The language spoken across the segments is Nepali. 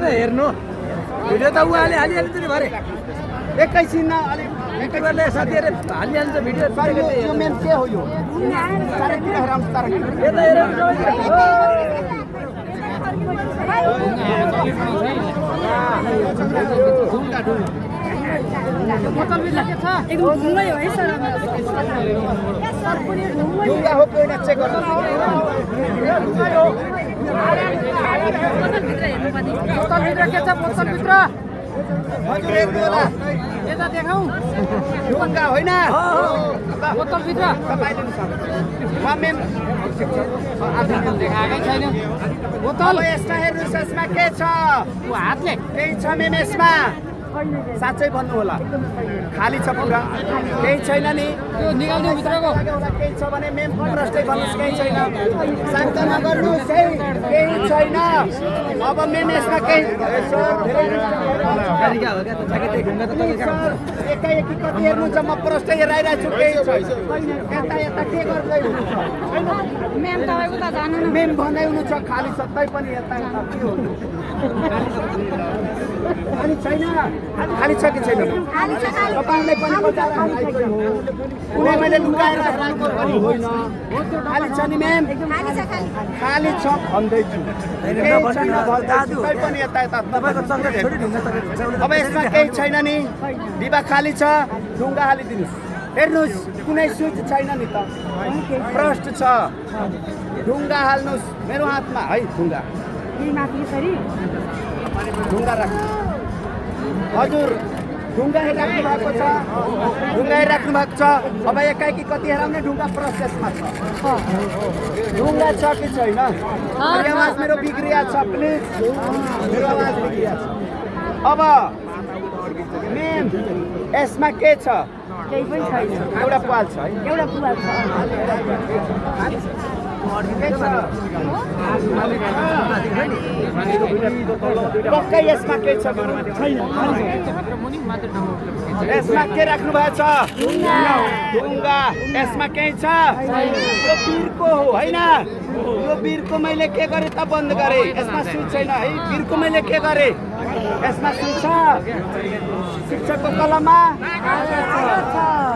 हेर्नु भिडियो त उहाँले हालिहाल्छ नि भरे एकैछिन युट्युबरले साथीहरूले हालिहाल्छ भिडियो यो मेन के हो यो ढुङ्गा हो कोही चेक गर्नु यता देखाऊ ढुङ्गा होइन बोतलभित्र देखाएकै छैन बोतल यसमा हेर्नुहोस् यसमा के छ हातले केही छ मेम यसमा साँच्चै भन्नु होला खाली छ पुरा केही छैन नि त्यो निकाल्नु भित्रको केही छ भने मेम प्रश्नै भन्नुहोस् केही छैन शान्त नगर्नुहोस् केही छैन अब मेम यसमा केही एकाएकी कति हेर्नुहुन्छ म प्रश्न हेराइरहेको छु केही छैन यता यता के गर्दै मेम तपाईँ उता जानु मेम भन्दै हुनुहुन्छ खाली छ तै पनि यता यता के हो खाली छैन खाली छ कि छैन तपाईँलाई पनि कुनै मैले लुकाएर राखेको पनि होइन खाली छ नि मेम खाली छ भन्दैछु पनि यता यता अब यसमा केही छैन नि डिबा खाली छ ढुङ्गा हालिदिनुहोस् हेर्नुहोस् कुनै स्विच छैन नि त प्रष्ट छ ढुङ्गा हाल्नुहोस् मेरो हातमा है ढुङ्गा ढुङ्गा राख्नु हजुर ढुङ्गा राख्नु भएको छ ढुङ्गा राख्नु भएको छ अब एकाएकी कति हेराउने ढुङ्गा प्रोसेसमा छ ढुङ्गा छ कि छैन आवाज मेरो बिग्रिया छ प्लिज मेरो आवाज बिग्रिया छ अब मेम यसमा के छ केही पनि छैन एउटा पाल छ है एउटा पाल छ पक्कै यसमा के छ यसमा के राख्नु भएको छ ढुङ्गा यसमा केही छ यो बिरको हो होइन यो बिरको मैले के गरेँ त बन्द गरेँ यसमा स्विच छैन है बिरको मैले के गरेँ यसमा स्विच छ शिक्षकको कलममा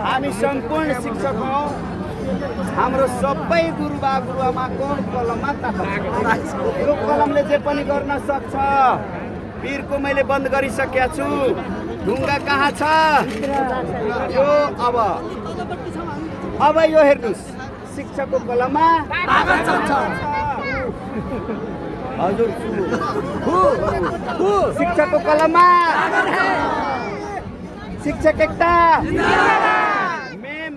हामी सम्पूर्ण शिक्षक हौ हाम्रो सबै गुरुबा गुरुआमाको कलममा यो कलमले जे पनि गर्न सक्छ बिरको मैले बन्द गरिसकेका छु ढुङ्गा कहाँ छ यो अब यो हेर्नुहोस् शिक्षकको कलममा हजुर शिक्षकको कलममा शिक्षक एकता मेम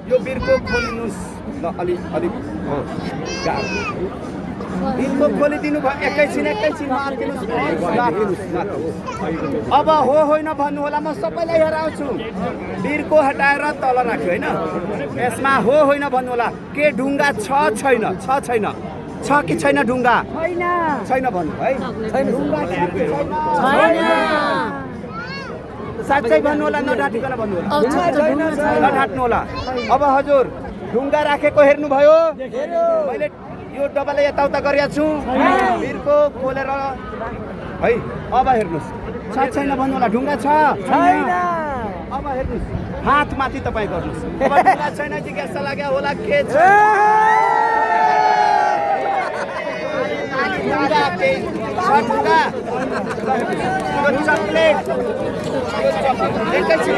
यो बिरको खोलिनुहोस् ल अलिक बिरको खोलिदिनु भयो एकैछिन राखिदिनुहोस् अब हो होइन भन्नु होला म सबैलाई हराउँछु बिरको हटाएर तल राख्यो होइन यसमा हो होइन भन्नु होला के ढुङ्गा छ छैन छ कि छैन ढुङ्गा छैन भन्नु है साँच्चै भन्नु होला नढाँटिकन भन्नु होला नढाँट्नु होला अब हजुर ढुङ्गा राखेको हेर्नुभयो मैले यो डबल यताउता गरेको छु बिरको खोलेर है अब हेर्नुहोस् छ छैन भन्नु होला ढुङ्गा छ अब हेर्नुहोस् हात माथि तपाईँ गर्नुहोस् ढुङ्गा छैन जिज्ञासा लाग्यो होला के छ चकलेट एकैछिन